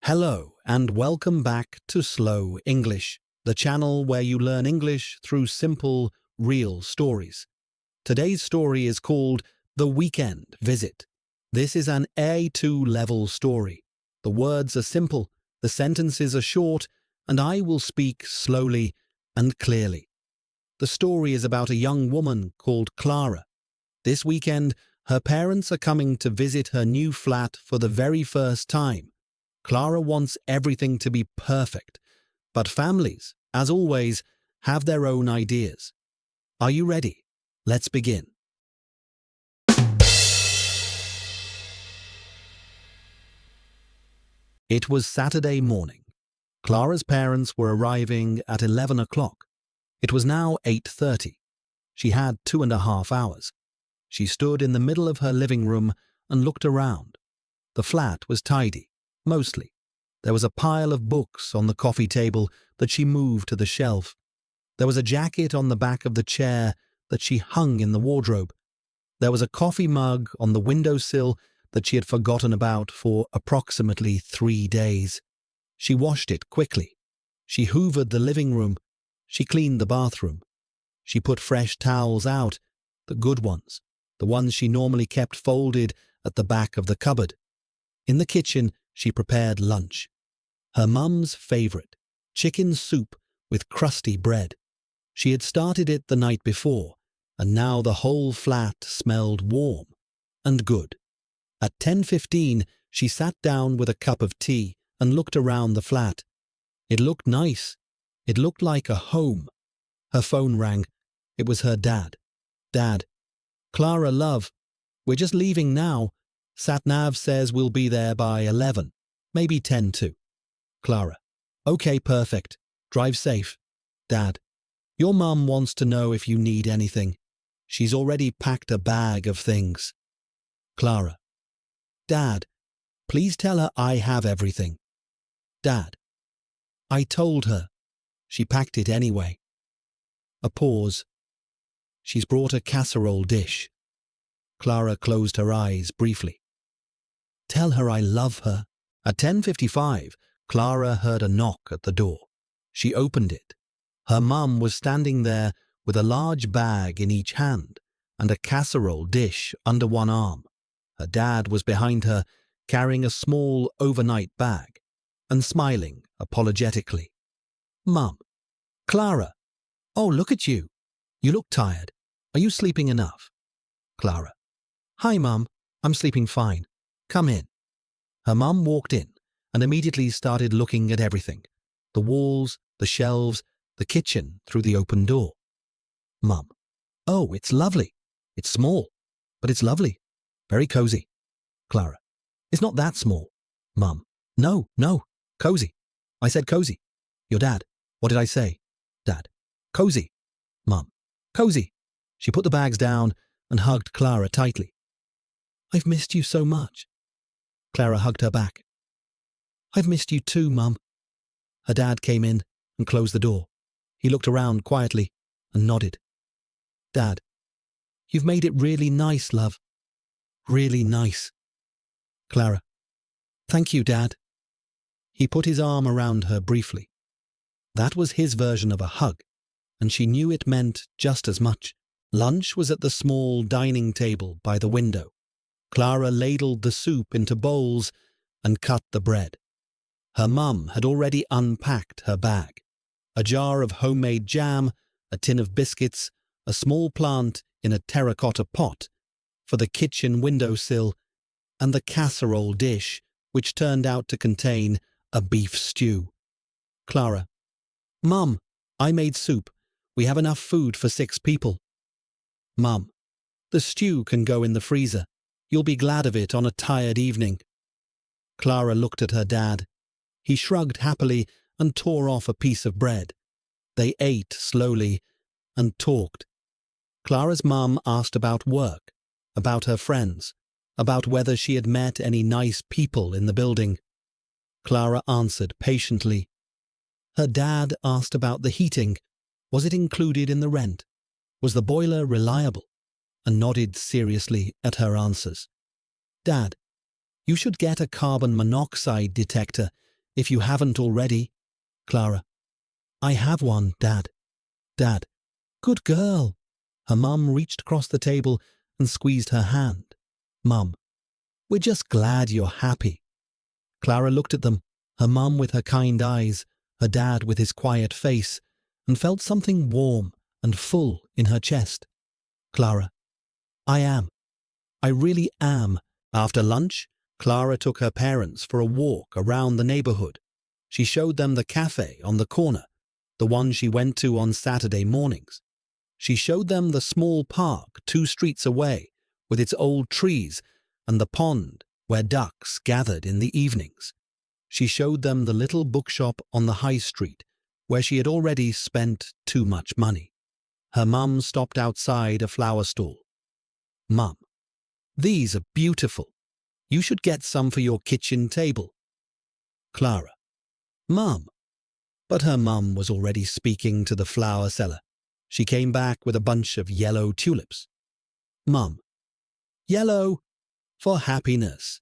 Hello and welcome back to Slow English, the channel where you learn English through simple, real stories. Today's story is called The Weekend Visit. This is an A2 level story. The words are simple, the sentences are short, and I will speak slowly and clearly. The story is about a young woman called Clara. This weekend, her parents are coming to visit her new flat for the very first time. Clara wants everything to be perfect, but families, as always, have their own ideas. Are you ready? Let's begin. It was Saturday morning. Clara's parents were arriving at 11 o'clock. It was now 8:30. She had 2.5 hours. She stood in the middle of her living room and looked around. The flat was tidy. Mostly. There was a pile of books on the coffee table that she moved to the shelf. There was a jacket on the back of the chair that she hung in the wardrobe. There was a coffee mug on the windowsill that she had forgotten about for approximately 3 days. She washed it quickly. She hoovered the living room. She cleaned the bathroom. She put fresh towels out, the good ones, the ones she normally kept folded at the back of the cupboard. In the kitchen, she prepared lunch. Her mum's favourite, chicken soup with crusty bread. She had started it the night before, and now the whole flat smelled warm and good. At 10:15, she sat down with a cup of tea and looked around the flat. It looked nice. It looked like a home. Her phone rang. It was her dad. Dad. Clara, love. We're just leaving now. Sat-nav says we'll be there by 11, maybe 10 to. Clara. Okay, perfect. Drive safe. Dad. Your mum wants to know if you need anything. She's already packed a bag of things. Clara. Dad, please tell her I have everything. Dad. I told her. She packed it anyway. A pause. She's brought a casserole dish. Clara closed her eyes briefly. Tell her I love her. At 10:55, Clara heard a knock at the door. She opened it. Her mum was standing there with a large bag in each hand and a casserole dish under one arm. Her dad was behind her, carrying a small overnight bag and smiling apologetically. Mum. Clara. Oh, look at you. You look tired. Are you sleeping enough? Clara. Hi, Mum. I'm sleeping fine. Come in. Her mum walked in and immediately started looking at everything. The walls, the shelves, the kitchen through the open door. Mum. Oh, it's lovely. It's small, but it's lovely. Very cozy. Clara. It's not that small. Mum. No, cozy. I said cozy. Your dad. What did I say? Dad. Cozy. Mum. Cozy. She put the bags down and hugged Clara tightly. I've missed you so much. Clara hugged her back. I've missed you too, Mum. Her dad came in and closed the door. He looked around quietly and nodded. Dad, you've made it really nice, love. Really nice. Clara. Thank you, Dad. He put his arm around her briefly. That was his version of a hug, and she knew it meant just as much. Lunch was at the small dining table by the window. Clara ladled the soup into bowls and cut the bread. Her mum had already unpacked her bag. A jar of homemade jam, a tin of biscuits, a small plant in a terracotta pot for the kitchen windowsill, and the casserole dish, which turned out to contain a beef stew. Clara. Mum, I made soup. We have enough food for 6 people. Mum. The stew can go in the freezer. You'll be glad of it on a tired evening. Clara looked at her dad. He shrugged happily and tore off a piece of bread. They ate slowly and talked. Clara's mum asked about work, about her friends, about whether she had met any nice people in the building. Clara answered patiently. Her dad asked about the heating. Was it included in the rent? Was the boiler reliable? And nodded seriously at her answers. Dad, you should get a carbon monoxide detector. if you haven't already. Clara. I have one, Dad. Dad. Good girl. Her mum reached across the table and squeezed her hand. Mum. We're just glad you're happy. Clara looked at them, her mum with her kind eyes, her dad with his quiet face, and felt something warm and full in her chest. Clara. I am. I really am. After lunch, Clara took her parents for a walk around the neighbourhood. She showed them the cafe on the corner, the one she went to on Saturday mornings. She showed them the small park 2 streets away with its old trees and the pond where ducks gathered in the evenings. She showed them the little bookshop on the high street where she had already spent too much money. Her mum stopped outside a flower stall. Mum. These are beautiful. You should get some for your kitchen table. Clara. Mum. But her mum was already speaking to the flower seller. She came back with a bunch of yellow tulips. Mum. Yellow. For happiness.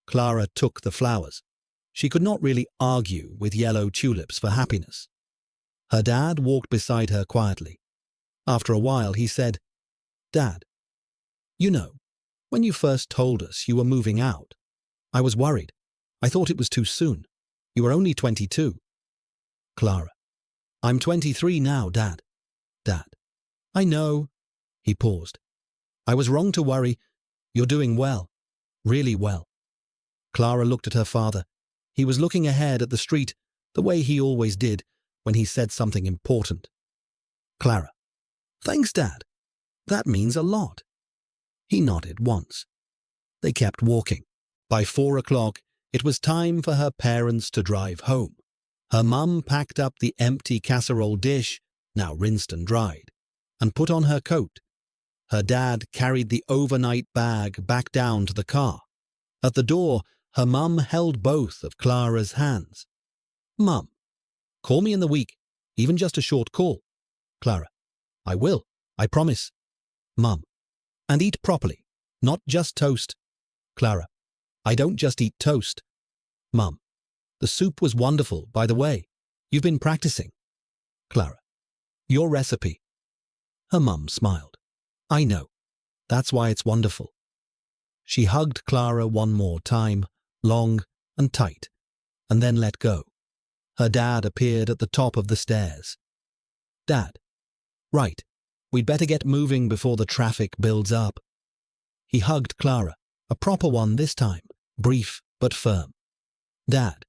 Clara took the flowers. She could not really argue with yellow tulips for happiness. Her dad walked beside her quietly. After a while he said, Dad, you know, when you first told us you were moving out, I was worried. I thought it was too soon. You were only 22. Clara. I'm 23 now, Dad. Dad. I know. He paused. I was wrong to worry. You're doing well. Really well. Clara looked at her father. He was looking ahead at the street, the way he always did when he said something important. Clara. Thanks, Dad. That means a lot. He nodded once. They kept walking. By 4 o'clock, it was time for her parents to drive home. Her mum packed up the empty casserole dish, now rinsed and dried, and put on her coat. Her dad carried the overnight bag back down to the car. At the door, her mum held both of Clara's hands. Mum, call me in the week, even just a short call. Clara. I will, I promise. Mum. And eat properly, not just toast. Clara. I don't just eat toast. Mum. The soup was wonderful, by the way. You've been practicing. Clara. Your recipe. Her mum smiled. I know. That's why it's wonderful. She hugged Clara one more time, long and tight, and then let go. Her dad appeared at the top of the stairs. Dad. Right. We'd better get moving before the traffic builds up. He hugged Clara, a proper one this time, brief but firm. Dad.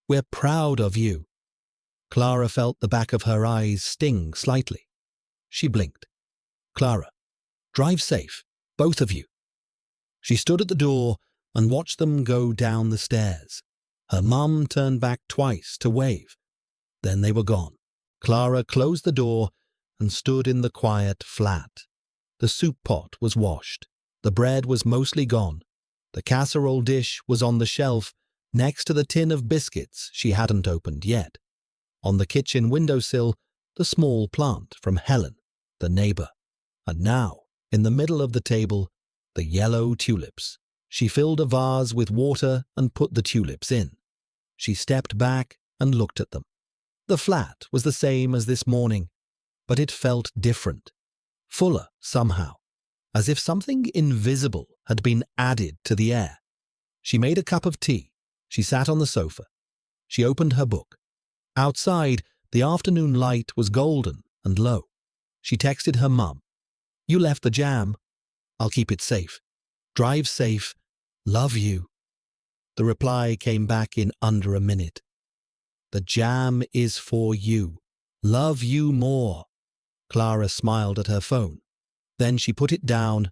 We're proud of you. Clara felt the back of her eyes sting slightly. She blinked. Clara. Drive safe, both of you. She stood at the door and watched them go down the stairs. Her mum turned back twice to wave. Then they were gone. Clara closed the door and stood in the quiet flat. The soup pot was washed. The bread was mostly gone. The casserole dish was on the shelf next to the tin of biscuits she hadn't opened yet. On the kitchen windowsill, the small plant from Helen, the neighbour. And now, in the middle of the table, the yellow tulips. She filled a vase with water and put the tulips in. She stepped back and looked at them. The flat was the same as this morning, but it felt different, fuller somehow, as if something invisible had been added to the air. She made a cup of tea. She sat on the sofa. She opened her book. Outside, the afternoon light was golden and low. She texted her mum. You left the jam. I'll keep it safe. Drive safe. Love you. The reply came back in under a minute. The jam is for you. Love you more. Clara smiled at her phone. Then she put it down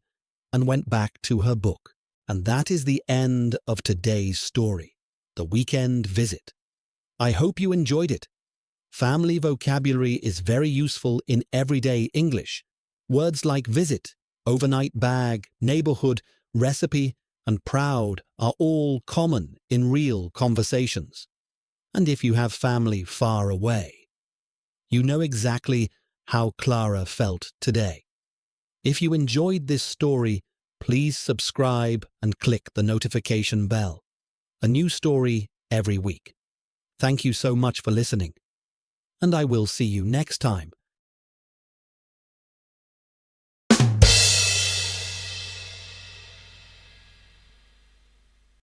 and went back to her book. And that is the end of today's story, The Weekend Visit. I hope you enjoyed it. Family vocabulary is very useful in everyday English. Words like visit, overnight bag, neighbourhood, recipe, and proud are all common in real conversations. And if you have family far away, you know exactly how Clara felt today. If you enjoyed this story, please subscribe and click the notification bell. A new story every week. Thank you so much for listening. And I will see you next time